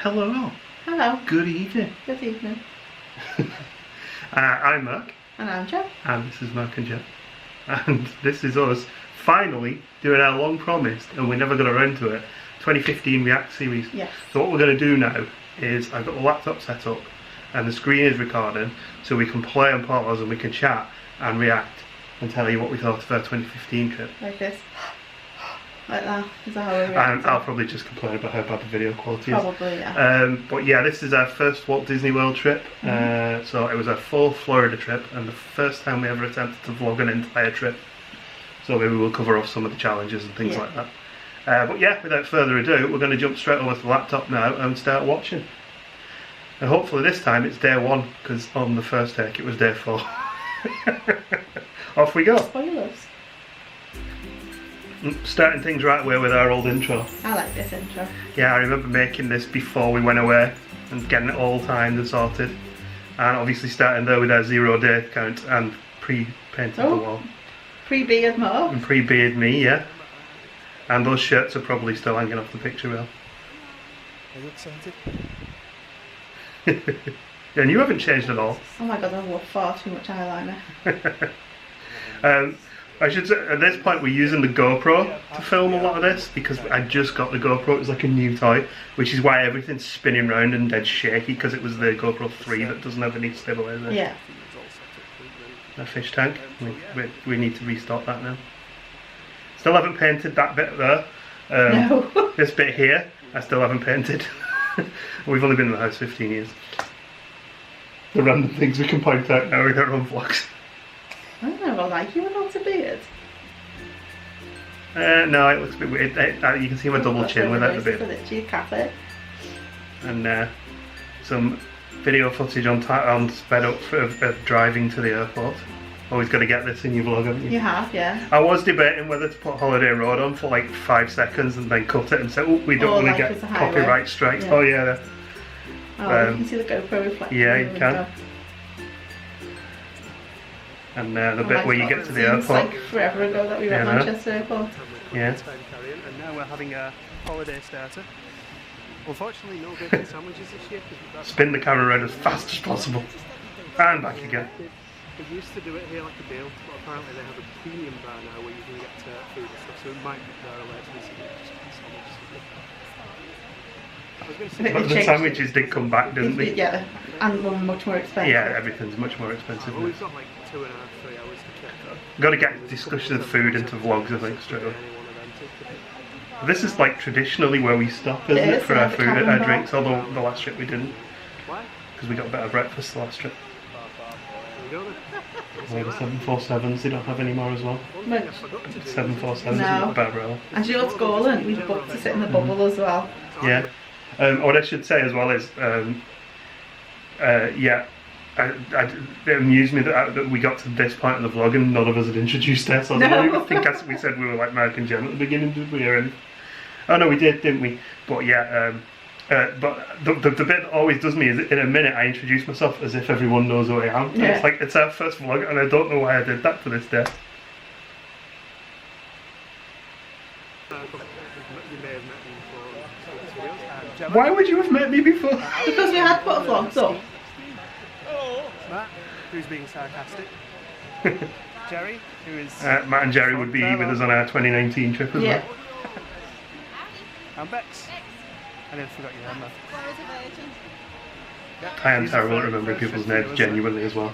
Hello. Hello. Good evening. Good evening. I'm Mark. And I'm Jo. And this is Mark and Jo. And this is us finally doing our long promised, and we never got around to it, 2015 React series. Yes. So what we're going to do now is I've got the laptop set up and the screen is recording, so we can play on pause and we can chat and react and tell you what we thought of our 2015 trip. Like this. Like that. Is that how we react? And I'll probably just complain about how bad the video quality is. Probably, yeah. But yeah, this is our first Walt Disney World trip. So it was our full Florida trip and the first time we ever attempted to vlog an entire trip. So maybe we'll cover off some of the challenges and things like that. But yeah, without further ado, we're going to jump straight over to the laptop now and start watching. And hopefully this time it's day one, because on the first take it was day 4. Off we go. Spoilers. Starting things right away with our old intro. I like this intro. Yeah, I remember making this before we went away and getting it all timed and sorted. And obviously starting there with our 0 day count and pre-painted the wall. Pre-beard Mark. And pre-beard me, yeah. And those shirts are probably still hanging off the picture rail. Are you excited? And you haven't changed at all. Oh my god, I've wore far too much eyeliner. I should say, at this point we're using the GoPro to film a lot of this because I just got the GoPro. It was like a new toy, which is why everything's spinning round and dead shaky, because it was the GoPro 3 that doesn't have any stabilizer. Yeah. A fish tank. We need to restock that now. Still haven't painted that bit there. No. This bit here, I still haven't painted. We've only been in the house 15 years. The random things we can point out now with our own vlogs. I don't know if I like you without a beard. No, it looks a bit weird. You can see my double chin without the beard. And some video footage on sped up of driving to the airport. Always got to get this in your vlog, haven't you? You have, yeah. I was debating whether to put Holiday Road on for like 5 seconds and then cut it and say, oh, we don't want to get copyright strikes. Yeah. Oh yeah. Oh, you can see the GoPro reflection. Yeah, you can. And the bit where you get to the airport. Like forever ago that we were at Manchester Airport. Yeah. And now we're having a holiday starter. Unfortunately, no bacon sandwiches this year. Spin the camera around as fast as possible. And back again. They used to do it here like a Beetle, but apparently they have a premium bar now where you can get food and stuff, so it might be there later. But the sandwiches did come back, didn't they? Yeah, and were much more expensive. Yeah, everything's much more expensive. Well, we've got like 2.5, 3 hours to check that. Got to get discussion of food into vlogs, I think, straight away. This is like traditionally where we stop, isn't it, for our food and our drinks, although the last trip we didn't. Why? Because we got better breakfast the last trip. There we go then. Well, the 747s, they don't have any more as well. 747s, no. Barbarella. And you know what's Scotland? We've booked to sit in the bubble as well. Yeah. What I should say as well is, it amused me that we got to this point in the vlog and none of us had introduced ourselves. I think as we said we were like Mark and Jen at the beginning, did we? Oh no, we did, didn't we? But yeah, but the bit that always does me is in a minute I introduce myself as if everyone knows who I am. Yeah. It's like, it's our first vlog and I don't know why I did that to this day. Why would you have met me before? Because we had put vlogs up. Matt, who's being sarcastic. Jerry, who is... Matt and Jerry would be with us on our 2019 trip as well. And Bex. I never forgot your name, I am terrible at remembering people's names genuinely as well.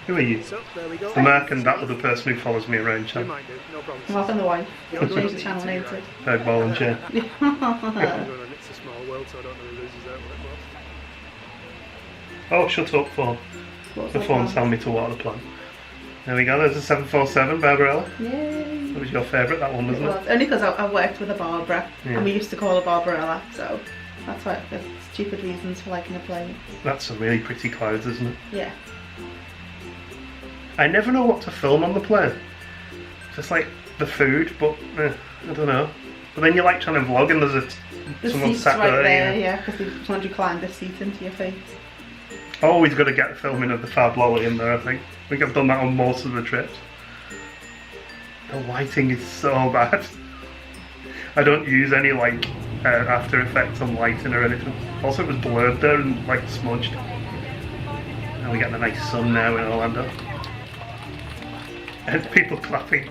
Who are you? So, there we go. The Mark and that other person who follows me around, Chan. No problem. Mark and the wife. I'll change the channel name to. Third ball and chair. It's a small world, so I don't know who loses out what it was. Oh, shut up, phone. The phone's telling me to water the plant. There we go, there's a 747, Barbarella. Yay! That was your favourite, that one, wasn't it? Only because I worked with a Barbara, and we used to call her Barbarella, so that's why there's stupid reasons for liking a plane. That's some really pretty clouds, isn't it? Yeah. I never know what to film on the plane. Just like the food, but I don't know. But then you're like trying to vlog and there's someone seat's sat right there. Yeah, because they just want to climb the seat into your face. Always got to get the filming of the Fab Lolly in there, I think. I think I've done that on most of the trips. The lighting is so bad. I don't use any like after effects on lighting or anything. Also, it was blurred there and like smudged. And we're getting a nice sun now in Orlando. And people clapping.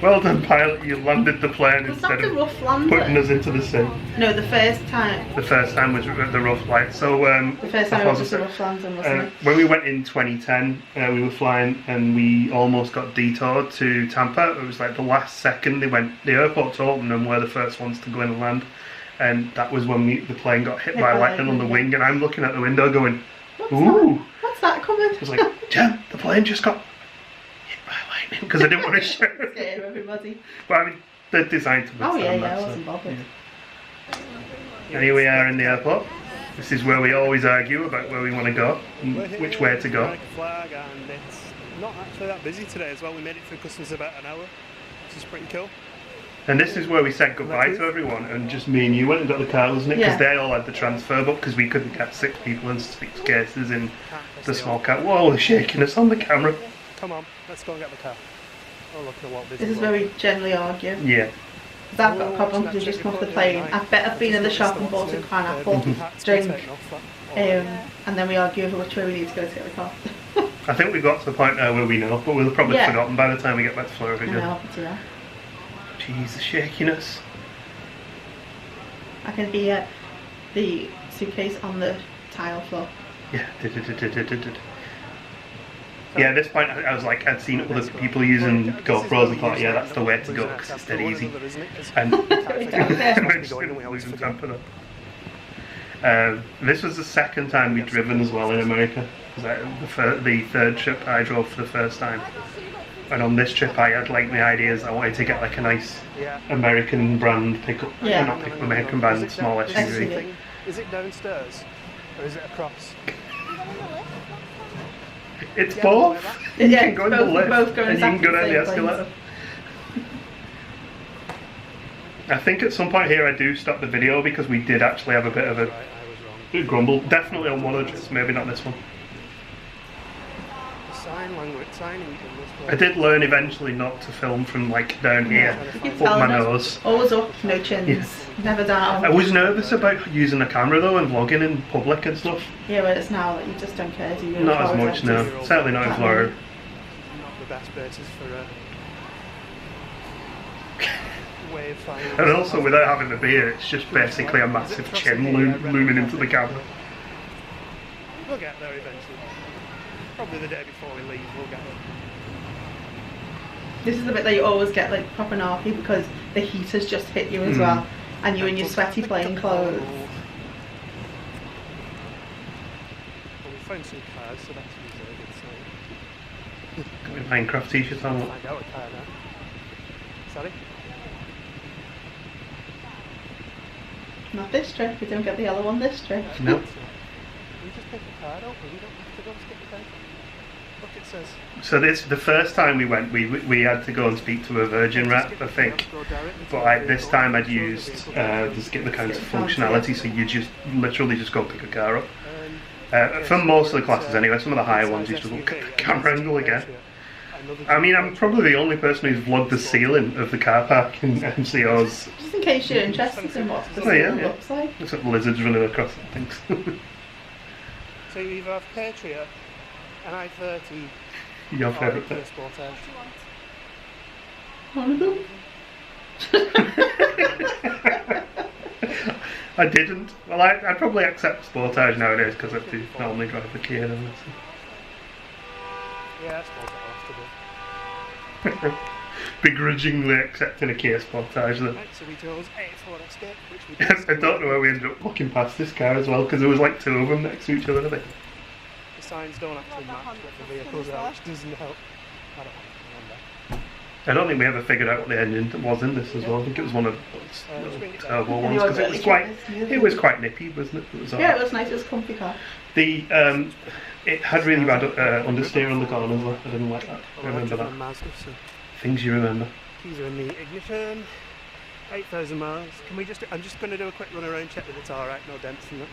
Well done, pilot, you landed the plane Was instead that the of rough landing? putting us into the sea. No, the first time. The first time was the rough light. So The first time was the rough landing, wasn't it? when we went in 2010, we were flying and we almost got detoured to Tampa. It was like the last second the airport's open and we're the first ones to go in and land. And that was when the plane got hit by lightning on the wing, and I'm looking out the window going, ooh. What's that coming? I was like, Jem, the plane just got hit by lightning, because I didn't want to show Scare everybody. But I mean, they're designed to withstand Oh yeah, that. I wasn't bothered. And here we are in the airport. This is where we always argue about where we want to go and which way to go. Flag, and it's not actually that busy today as well. We made it through customs in about an hour, which is pretty cool. And this is where we said goodbye to everyone, and just me and you went and got the car, wasn't it? Because Yeah. they all had the transfer book, because we couldn't get 6 people in suitcases in the small car. Whoa, they're shaking us on the camera. Come on, let's go and get the car. Oh, look at what This is where we generally argue. Yeah. Because I've got a problem because we just come off the plane. I bet I've been in the shop and bought a pineapple drink. And then we argue over which way we need to go to get the car. I think we got to the point now where we know, but we'll have probably forgotten by the time we get back to Florida. No, yeah. Jeez, the shakiness. I can hear the suitcase on the tile floor. Yeah. Yeah, at this point I was like, I'd seen other people using GoPros and thought, yeah, that's the way to go because it's dead easy. And losing temper. This was the second time we'd driven as well in America. The third trip I drove for the first time. And on this trip I had like my ideas, I wanted to get like a nice American brand pickup, not pickup, American brand small SUV. Is it downstairs or is it across? It's both. You can go in the lift both go and you can go down the exactly the same escalator. I think at some point here I do stop the video because we did actually have a bit of a grumble. Definitely on one of the trips, maybe not this one. Sign language, signing. I did learn eventually not to film from like down here, up my nose. Always up, no chins, never down. I was nervous about using a camera though and vlogging in public and stuff. Yeah, but it's now that you just don't care, do you? Not as much, no. Certainly not in Florida. Not the best basis for a way of finding. And also without having the beer, it's just basically a massive chin looming into the camera. We'll get there eventually. Probably the day before we leave, we'll get there. This is the bit that you always get like proper narky because the heat has just hit you as well, and you're in your sweaty plain clothes. Well, we found some cars, so that's usually a good sign. Got my Minecraft t-shirt on. Find out a car now. Sorry? Not this trip, we don't get the yellow one this trip. No. We just pick a car up, we don't have to go skip the paper. Look, it says. So the first time we went, we had to go and speak to a virgin rep, I think. But this time I'd used the skip the counter functionality, so you just literally just go pick a car up. For most of the classes anyway, some of the higher ones you just look at the camera angle again. I mean, I'm probably the only person who's vlogged the ceiling of the car park in MCOs. Just in case you're interested in what the ceiling looks like. It's like lizards running across and things. So you either have Patria, an I-30, Your or favourite a bit? Sportage. One of them? I didn't. Well, I'd probably accept Sportage nowadays because I do normally drive the Kia. Yeah, Sportage has Begrudgingly accepting a Kia Sportage then. Right, so we chose A4 Escape, which we Yes, I don't know where we ended up walking past this car as well because there was like 2 of them next to each other, I think. The signs don't actually match what the vehicles are, which doesn't help. I don't remember. I don't think we ever figured out what the engine was in this as well. I think it was one of those turbo ones because it was quite nippy, wasn't it? Yeah, it was nice. It was a comfy car. It had really bad understeer on the corners. I didn't like that. I remember that. Mazda, so Things you remember. keys are in the ignition. 8,000 miles. Can we just? I'm just going to do a quick run around, check that it's all right. No dents in it.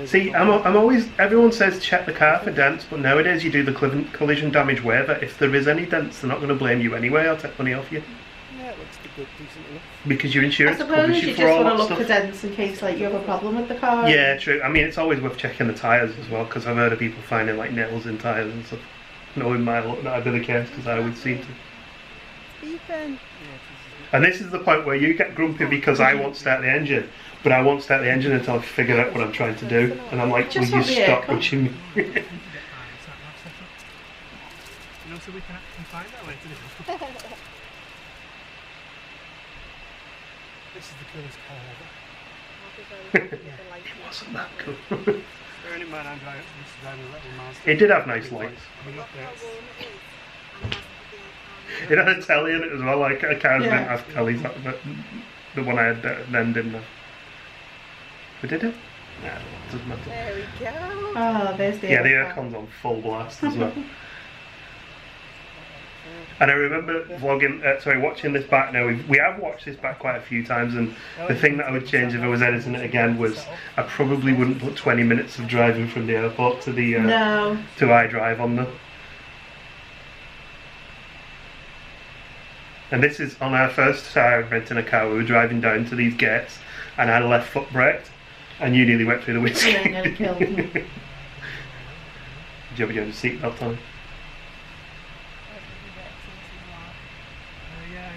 See, I'm always. Everyone says check the car for dents, but nowadays you do the collision damage waiver. If there is any dents, they're not going to blame you anyway. I'll take money off you. Yeah, it looks good. good, decent enough. Because your I insurance suppose covers you you just for all want to that look stuff. for dents in case like you have a problem with the car. Yeah, true. I mean, it's always worth checking the tyres as well, because I've heard of people finding like nails in tyres and stuff. Knowing my luck, that'd be the case, because I would see it. Ethan. And this is the point where you get grumpy because I won't start the engine, but I won't start the engine until I've figured out what I'm trying to do, and I'm like, will Just you want the stop aircon. pushing me? You know, so we can find that later. This is the coolest car ever. Wasn't that cool? Bearing in mind I'm driving a little Mazda. It did have nice lights. Yeah. It had a telly in it as well, like a car didn't Yeah. have tellies, but the one I had then didn't have. But did it? Nah, it doesn't matter. There we go. Oh, there's the Yeah, the aircon. aircon's on full blast as well. And I remember watching this back now. We have watched this back quite a few times, and the thing that I would change if I was editing it again was I probably wouldn't put 20 minutes of driving from the airport to the No. to iDrive on them. And this is on our first time renting a car. We were driving down to these gates, and I left foot braked, and you nearly went through the windscreen. Yeah, nearly killed me. Did you ever get a seatbelt on? Yeah,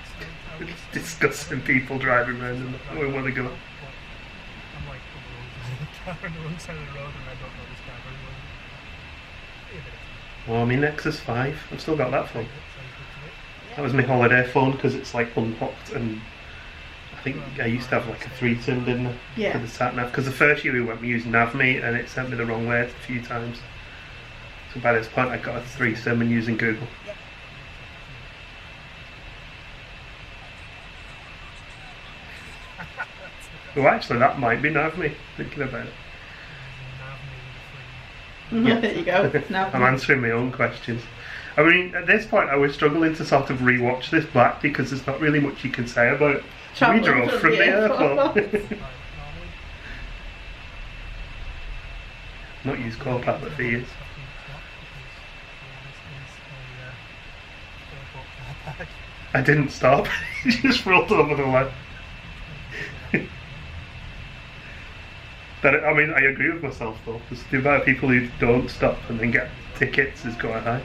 It's disgusting people driving around and not knowing where they go. I'm like on the wrong side of the road and I don't know this car very well. Oh, my Nexus 5. I've still got that phone. That was my holiday phone because it's like unhooked, and I think I used to have like a 3-SIM, didn't I? Yeah. For the sat nav. Because the first year we went, we used NavMe, and it sent me the wrong way a few times. So by this point, I got a 3-SIM and using Google. Oh, actually, that might be NavMe. Thinking about it. Yeah. There you go. Now I'm answering my own questions. I mean, at this point, I was struggling to sort of re-watch this back because there's not really much you can say about it. We Travelling drove from the airport. Not used Copilot for years. I didn't stop. Just rolled over the line. But I mean, I agree with myself though, because the amount of people who don't stop and then get tickets is quite high.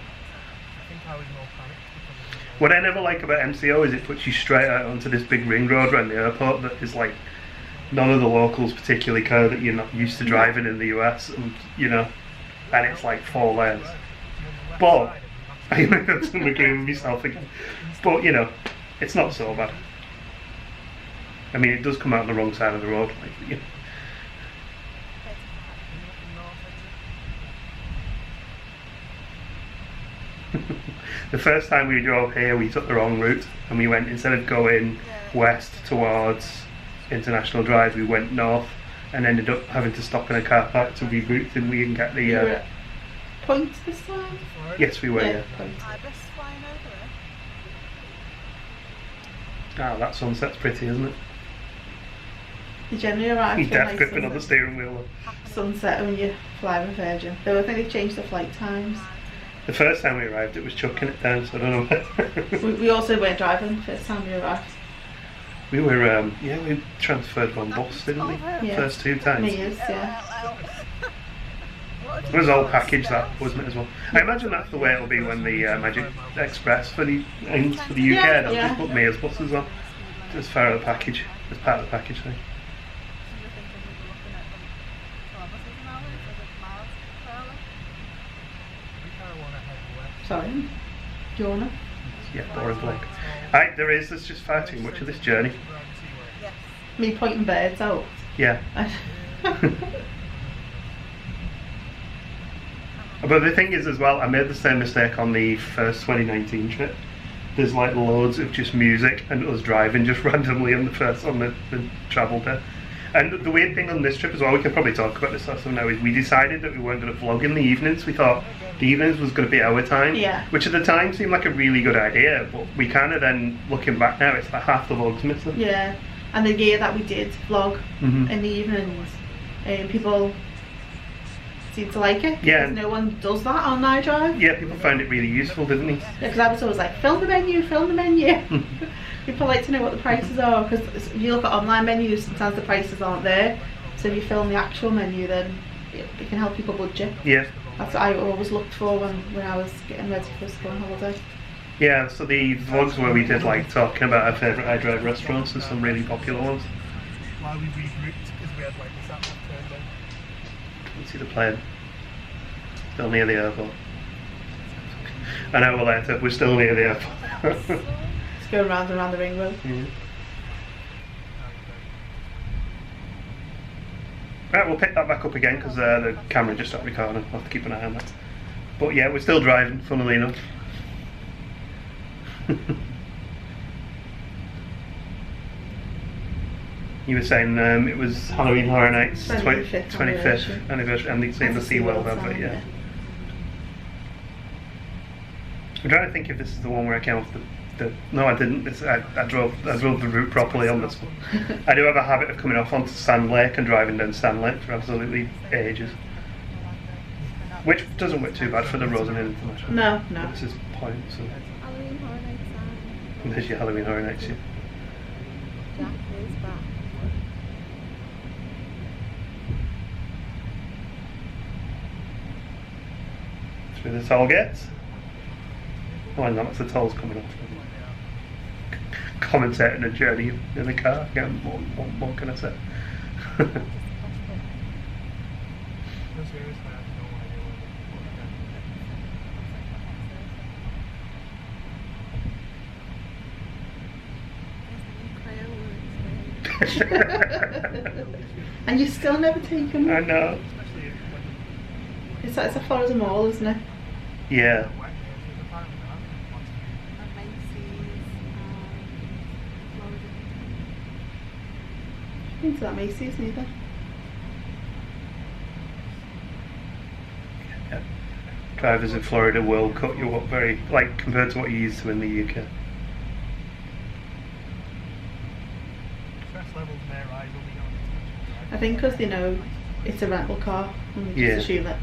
What I never like about MCO is it puts you straight out onto this big ring road around the airport that is like none of the locals particularly care that you're not used to driving in the US, and you know, and it's like 4 lanes. But I agree with myself again. But you know, it's not so bad. I mean, it does come out on the wrong side of the road, like, you know. The first time we drove here, we took the wrong route, and we went, instead of going west towards International Drive, we went north and ended up having to stop in a car park to reboot, and we didn't get the. You were at Point this time? Yes, we were. Yeah. Point. Ibis flying over it. Ah, that sunset's pretty, isn't it? You generally arrive He's for a death nice gripping on the steering wheel. sunset when you fly with Virgin. Though I think they've changed the flight times. The first time we arrived, it was chucking it down, so I don't know. We also weren't driving the first time we arrived. We were, we transferred one bus, didn't we? Yeah. First 2 times. Me is, yeah. It was all packaged, that, wasn't it, as well? I imagine that's the way it'll be when the Magic Express for the UK, Yeah, they'll yeah. just put me as buses on. As part of the package, as part of the package thing. Sorry. Do you wanna? Yeah, boring bloke. There's just far too much of this journey. Me pointing birds out. Yeah. But the thing is as well, I made the same mistake on the first 2019 trip. There's like loads of just music and us driving just randomly on the travel day. And the weird thing on this trip as well, we can probably talk about this stuff now, is we decided that we weren't going to vlog in the evenings. We thought the evenings was going to be our time, Yeah. which at the time seemed like a really good idea, but we kind of then, looking back now, it's like half the vlogs missing. Yeah. And the year that we did vlog Mhm. in the evenings, people seem to like it. Yeah. Because no one does that on iDrive. Yeah, people found it really useful, didn't they? Yeah, because I was always like, film the menu, film the menu. People like to know what the prices are, because if you look at online menus, sometimes the prices aren't there. So if you film the actual menu, then it can help people budget. Yeah. That's what I always looked for when I was getting ready for a school holiday. Yeah, so the vlogs where we did like talking about our favourite iDrive restaurants, there's some really popular ones. While we regrouped, because we had like the sat nav turned on. You can see the plane. Still near the airport. An hour later, we're still near the airport. Just going round and round the ring road. Yeah. Right, we'll pick that back up again because the camera just stopped recording. I'll have to keep an eye on that. But yeah, we're still driving, funnily enough. You were saying it was Halloween Horror Nights 25th anniversary, and it's in the SeaWorld advert, yeah. I'm trying to think if this is the one where I came off the no, I didn't. I drove the route properly on this one. I do have a habit of coming off onto Sand Lake and driving down Sand Lake for absolutely ages. Which doesn't work too bad for the Rosen International. No, no. This is point, so. Halloween Horror Nights on. There's your Halloween Horror Nights, yeah. Jack is back. Through the toll gates. Oh, no, that's the tolls coming off. Commentating a journey in the car. Again, what can I say? And you still never take them. I know. It's as far as a mall, isn't it? Yeah. Into that Macy's neither. Yeah. Drivers in Florida will cut you up very, like, compared to what you're used to in the UK. I think because they know it's a rental car and they just assume it.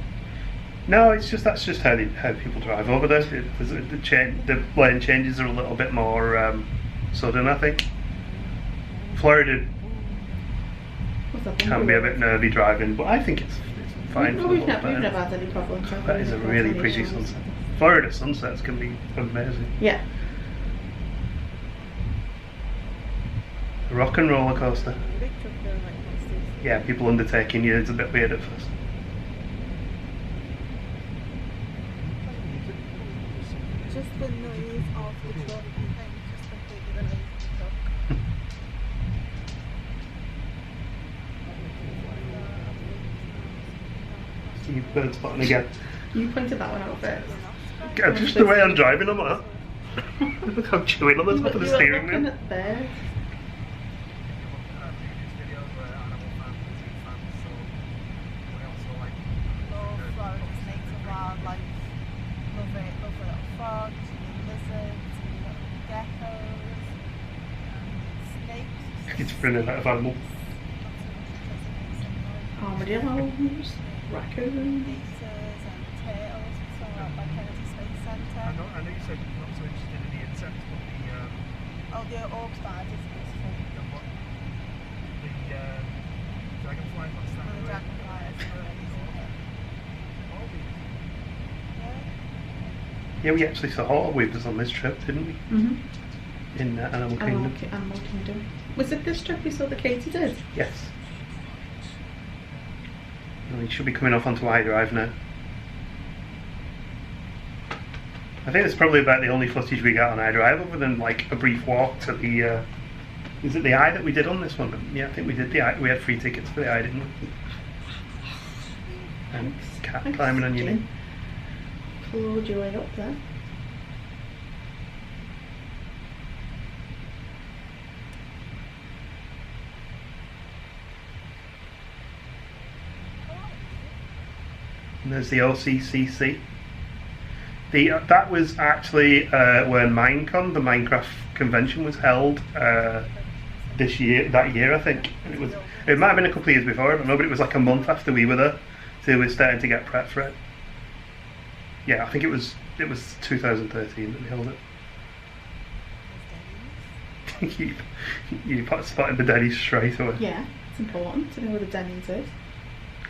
No, it's just that's just how people drive over there. The lane changes are a little bit more sudden, I think. Florida can be a bit nervy driving, but I think it's fine. We've never had any problems. That is a really pretty sunset. Florida sunsets can be amazing. Yeah. A rock and roller coaster. Yeah, people undertaking you, it's a bit weird at first. Just the noise of the truck and just completely the noise of the truck. See bird spotting again. You pointed that one out first. Just the way I'm driving, I'm like, look, I'm chewing on the top of the steering wheel. Looking at the birds. It's running out of animals. Armadillos, raccoons. I know you said you're not so interested in the insects, but the orb spiders is beautiful. the dragonfly last time. The dragonfly is Yeah, we actually saw all weavers on this trip, didn't we? Mm-hmm. In Animal Kingdom. Animal Kingdom. Was it this trip we saw the Katie did? Yes. Well, he should be coming off onto iDrive now. I think it's probably about the only footage we got on iDrive, other than like a brief walk to the. Is it the Eye that we did on this one? Yeah, I think we did the Eye. We had free tickets for the Eye, didn't we? And cat climbing on your knee. Clawed your way up there. And there's the OCCC. That was actually where Minecon, the Minecraft convention, was held that year, I think. And it might have been a couple of years before, I don't know, but it was like a month after we were there. So we're starting to get prepped for it. Yeah, I think it was 2013 that we held it. you spotted the Denny's straight away. Yeah, it's important to know where the Denny's is.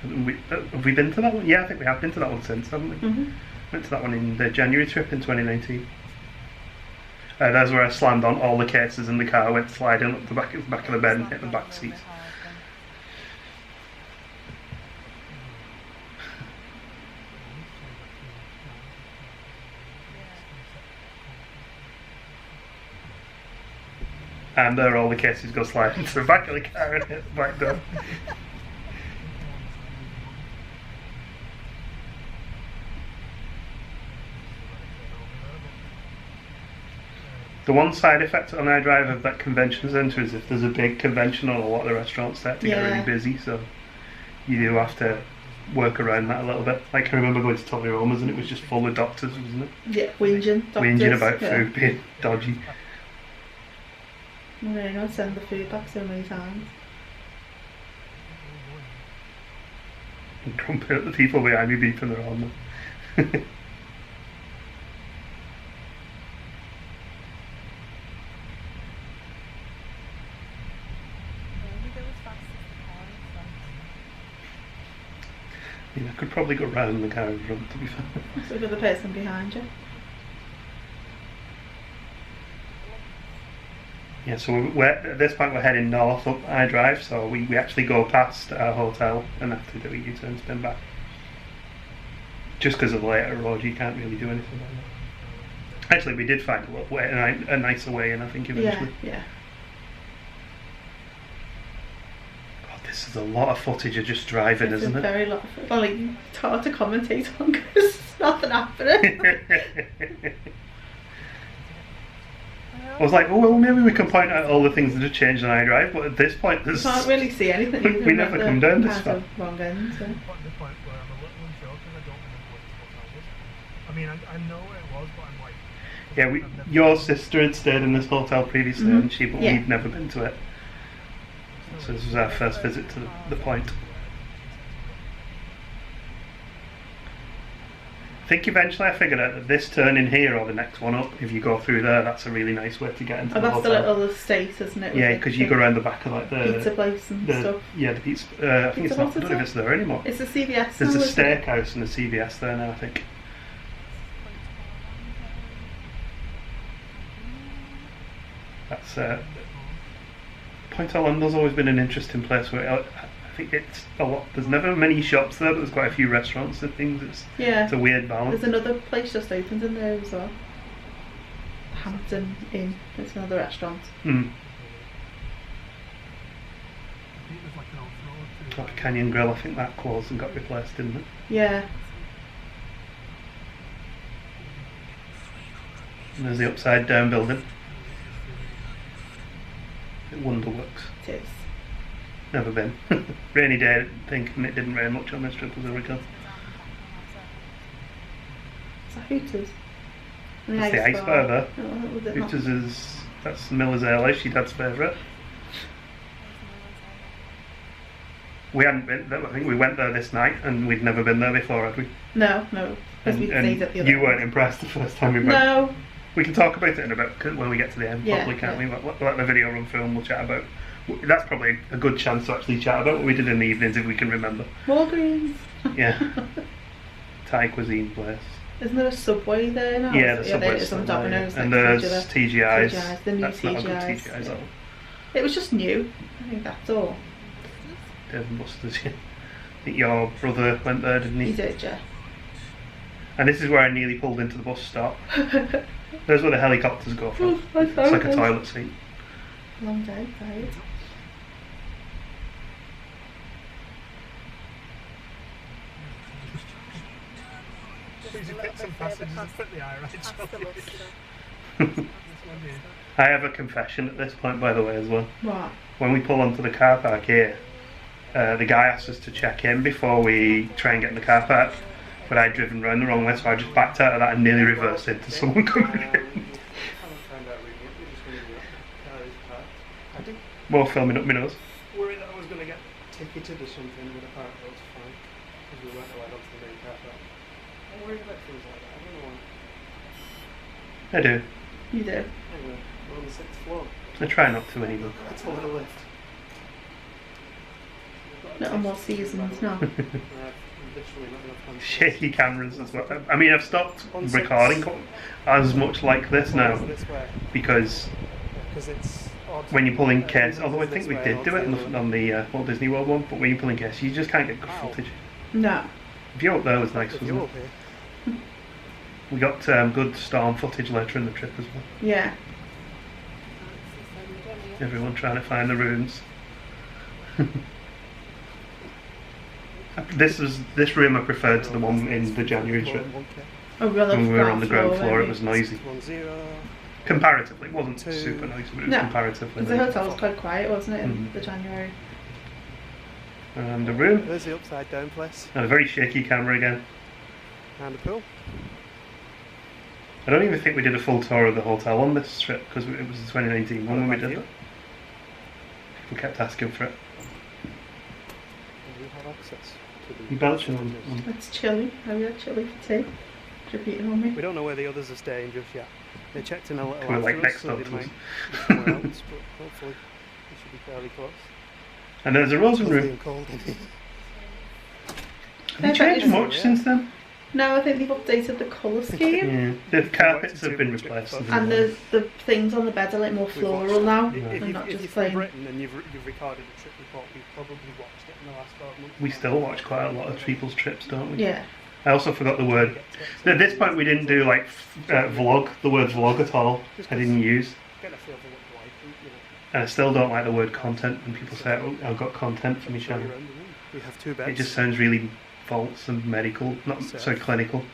Have we been to that one? Yeah, I think we have been to that one since, haven't we? Mm-hmm. Went to that one in the January trip in 2019. That's where I slammed on all the cases in the car, went sliding up the back of the bed and hit the back seats. And there all the cases go sliding to the back of the car and hit the back door. The one side effect on iDrive of that convention centre is if there's a big convention on, a lot of the restaurants start to get really busy, so you do have to work around that a little bit. Like I remember going to Tony Roma's and it was just full of doctors, wasn't it? Yeah, whinging. Whinging about food being dodgy. I really know, send the food back so many times. And grumping at the people behind me beeping their horn. I mean, I could probably go round the car in front, to be fair. So the other person behind you. Yeah, so at this point we're heading north up iDrive, so we actually go past our hotel and have to do a U-turn spin back. Just because of the later road, you can't really do anything like that. Actually, we did find a nicer way in, I think, eventually. Yeah. God, this is a lot of footage of just driving, isn't it? It's a very lot of, well, like, it's hard to commentate on because there's nothing happening. I was like, oh well, maybe we can point out all the things that have changed on iDrive, but at this point, You can't really see anything. we never come down this far. Wrong end, so. The point where I'm a little unsure because I don't remember what the hotel was. I mean, I know where it was, but I'm like... Yeah, your sister had stayed in this hotel previously, hadn't she? But we'd never been to it. So this was our first visit to the point. I think eventually I figured out that this turn in here or the next one up, if you go through there, that's a really nice way to get into the that's hotel. the little estate, isn't it? Yeah, because you go around the back of like the pizza place and stuff. Yeah, the pizza. I think it's not. I don't know if it's there anymore. It's a CVS. There's now, a isn't it? steakhouse and a CVS there now, I think. That's Point Orlando's always been an interesting place where I think it's a lot. There's never many shops there, but there's quite a few restaurants and things. It's a weird balance. There's another place just opened in there as well. Hampton Inn. It's another restaurant. Like a Canyon Grill, I think that closed and got replaced, didn't it? Yeah. And there's the upside down building. It Wonderworks. It is. Never been. Rainy day, I think, and it didn't rain much on this trip as I recall. Is that Hooters? That's the ice bar there. Oh, was it Hooters not? that's Miller's Ale, she dad's favourite. We hadn't been there, I think we went there this night and we'd never been there before, had we? No. Because we stayed at the other you weren't impressed the first time we went. No. We can talk about it in a bit when we get to the end, probably, can't we? Let the video run through and we'll chat about. That's probably a good chance to actually chat about what we did in the evenings if we can remember. Walgreens. Yeah. Thai cuisine place. Isn't there a Subway there now? Yeah, the Subway's there's some Domino's. and there's TGI's. TGI's, the new That's not a good TGI's. TGI's Yeah. at all. It was just new. I think that's all. Dave and Buster's, yeah. I think your brother went there, didn't he? He did, yeah. And this is where I nearly pulled into the bus stop. There's where the helicopters go from. Oh, It's like a toilet seat. Long day, tired. Easy picks and passages and put the eye right. I have a confession at this point, by the way, as well. What? When we pull onto the car park here, the guy asked us to check in before we try and get in the car park, but I'd driven round the wrong way, so I just backed out of that and nearly reversed into someone coming in. More filming up my nose. Worried that I was going to get ticketed or something, but apparently it was fine. Because we weren't allowed onto the main car park. I'm worried about things like that. I don't know why. I do. You do. Anyway, we're on the 6th floor. I try not to anymore. It's a little lift. Little more seasons now. Literally not enough hands. Shaky cameras as well. I mean, I've stopped On recording as much like this now This way. because Because it's odd. when you pull in case, although I This think we way, did do it obviously, on the Walt Disney World one, but when you pull in case, you just can't get good Wow. footage. No. View up there was nice, If wasn't you're it? up here. We got good storm footage later in the trip as well. Yeah. Everyone trying to find the rooms. This room I preferred to the one in the January trip. Oh, really? When we were on the ground floor, it was noisy. 1-0. Comparatively, it wasn't Two. super noisy, but it was No. comparatively Because the noisy. hotel was quite quiet, wasn't it, in Mhm. the January? And a room, There's the upside down place. and a very shaky camera again. And a pool. I don't even think we did a full tour of the hotel on this trip because it was the 2019 one when we did it. People kept asking for it. And we have access to the You belching on. It's chilly. Have you had chili for tea? Repeating on me. We don't know where the others are staying just yet. They checked in a little We're like after us, next so door they to might us. be somewhere else, but hopefully we should be fairly close. And there's a Rosen Lovely room. and cold in here. Have you changed much Yeah. since then? No, I think they've updated the colour scheme. Yeah. The carpets have been replaced. And the things on the bed are like more floral now. If, And if, not if just you're from plain. Britain and you've recorded a trip report, you've probably watched it in the last 12 months. We still watch quite a lot of people's trips, don't we? Yeah. I also forgot the word. At this point, we didn't do like vlog, the word vlog at all. I didn't use. Get a feel for what you like, you know. And I still don't like the word content when people say, oh, I've got content for my Show you channel. around the room. We have 2 beds. It just sounds really false and medical, not so clinical.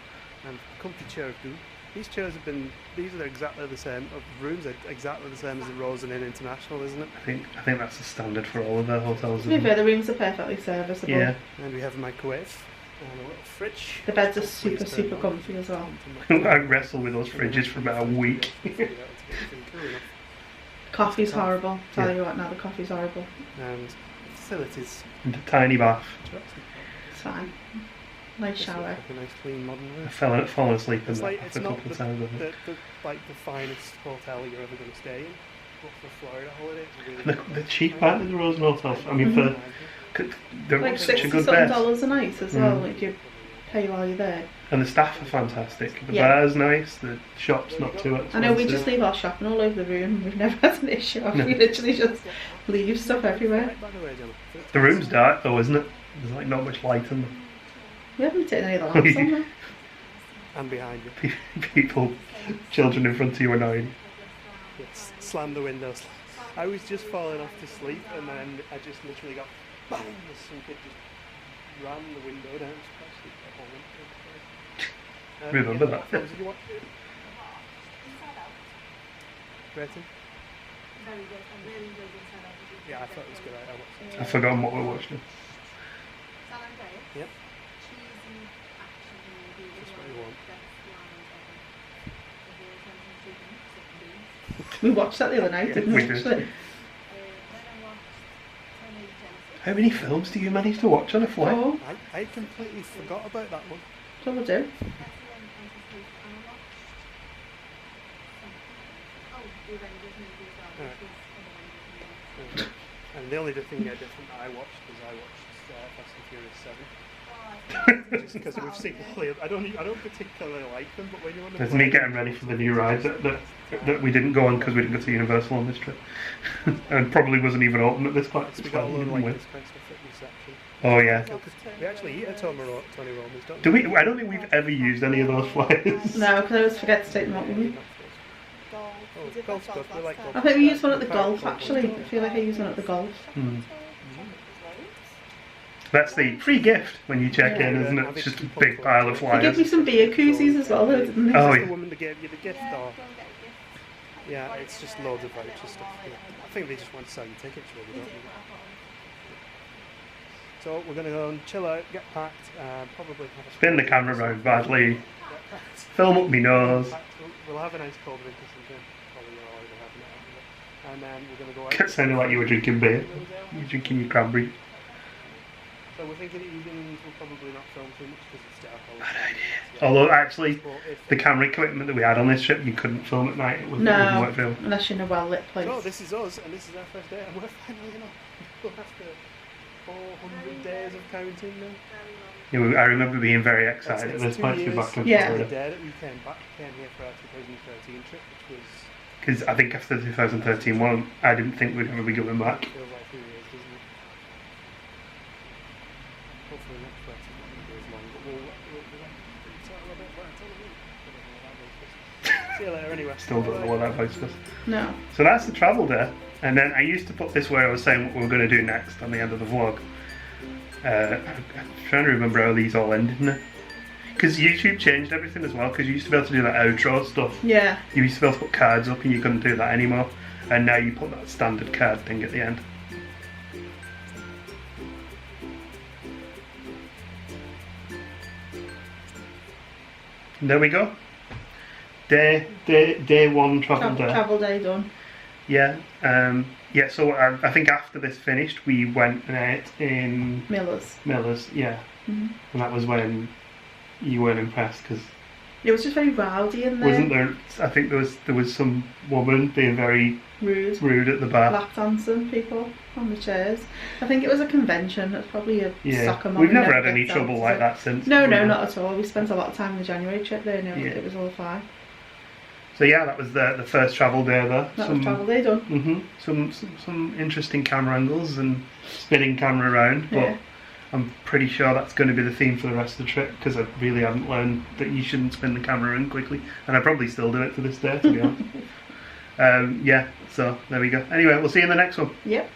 And comfy chair of doom. These chairs have been, these are exactly the same, rooms are exactly the same as the Rosen Inn International, isn't it? I think that's the standard for all of their hotels. To be Isn't fair, it? the rooms are perfectly serviceable. Yeah. And we have a microwave and a little fridge. The beds are Hopefully super, it's turned super on. comfy as well. I wrestle with those fridges for about a week. Coffee's horrible. Tell Yeah. you what, now the coffee's horrible. And facilities. And a tiny bath. It's fine. Nice Just shower. like a nice clean modern room. I've fallen asleep in It's that like bath it's a not couple of times. I think. the finest hotel you're ever going to stay in, but for Florida holidays, it's The, really the cheap part of the Rosen Hotel. I mean, Mhm. they're Like such a $60 good something bed. dollars a night as well. Mm. Like you pay while you're there. And the staff are fantastic. The Yeah. bar's nice, the shop's not too expensive. I know we just leave our shopping all over the room. We've never had an issue. We literally just leave stuff everywhere. Right, by the way, Gemma. The room's dark though, isn't it? There's like not much light in them. We haven't taken any of the lamps on there. And behind you. People, children in front of you annoying. Yes, slam the windows. I was just falling off to sleep and then I just literally got bang, as some kid just ran the window down. Remember that. Films, did you watch it? Rating? Very good. I really enjoyed Inside Out. Yeah, I thought it was good. I watched it. I've forgotten what we're watching. San Andreas. Yep. Cheesy action movie. Just what you want. We watched that the other night, didn't we? we did. Actually? Then I watched Teenage Genesis. How many films do you manage to watch on a flight? Oh, I completely forgot about that one. so we'll do. That's the one I just and I watched oh, the Avengers movie as well, which Alright. was an Avengers movie. And the only thing different I watched was Fast and Furious 7. Oh, Just because we've seen clear. I don't particularly like them, but when you're on the There's me getting ready for the new rides that we didn't go on because we didn't go to Universal on this trip. And probably wasn't even open at this point. we It's got a fine, lot of we like didn't this kind of stuff at reception. Oh yeah. We actually eat at Tony Roma's, don't Do we? I don't think we've ever used any of those flyers. No, because I always forget to take them up with me. golf. Oh, We did golf's that good. We like last golf. I think we used one at the golf actually. I feel like I used one at the golf. Hmm. That's the free gift when you check Yeah. in, isn't it? It's just a big pile of They gave flyers. me some beer koozies as well, though, didn't they? Oh, Is yeah. the woman that gave you the gift, Yeah, or go and get a gift. yeah, it's just loads of voucher stuff. Yeah. I think they just want to sell you tickets, really, don't they? So we're gonna go and chill out, get packed, probably have a Spin the camera round badly. Film up me nose. We'll have a nice cold drink or something. Probably already having it, haven't we? And then we're gonna go out. It sounded like you were drinking beer. You're drinking your cranberry. So we're thinking evenings will probably not film too much because it's dark. Bad idea. Although actually, the camera equipment that we had on this trip, you couldn't film at night. It wouldn't work film. Unless you're in a well-lit place. So this is us, and this is our first day, and we're finally not after 400 days of counting now. Yeah, I remember being very excited at this point to be back in The Florida. day that we came here for our 2013 trip, which was... Because I think after the 2013 one, I didn't think we'd ever be going back. Feels like 2 years, doesn't it? Hopefully next flight is not going to be as long, but we'll tell a bit about it. See you later anyway. Still don't know what that voice was. No. So that's the travel day. And then I used to put this where I was saying what we were going to do next on the end of the vlog. I'm trying to remember how these all ended now. Because YouTube changed everything as well, because you used to be able to do that outro stuff. Yeah. You used to be able to put cards up and you couldn't do that anymore. And now you put that standard card thing at the end. And there we go. Day one travel day. Travel day done. Yeah. Yeah, so I think after this finished, we went and ate in Miller's, yeah. Mm-hmm. And that was when you weren't impressed, because it was just very rowdy in there. wasn't there? I think there was some woman being very rude at the bar. Lap dancing people on the chairs. I think it was a convention. It's probably a soccer mom. We've never had any trouble like that since. No, not at all. We spent a lot of time in the January trip there, and it was all fine. So yeah, that was the first travel day there. That was travel day done. Some interesting camera angles and spinning camera around, but I'm pretty sure that's going to be the theme for the rest of the trip, because I really haven't learned that you shouldn't spin the camera around quickly, and I probably still do it to this day, to be honest. Yeah, so there we go. Anyway, we'll see you in the next one. Yep.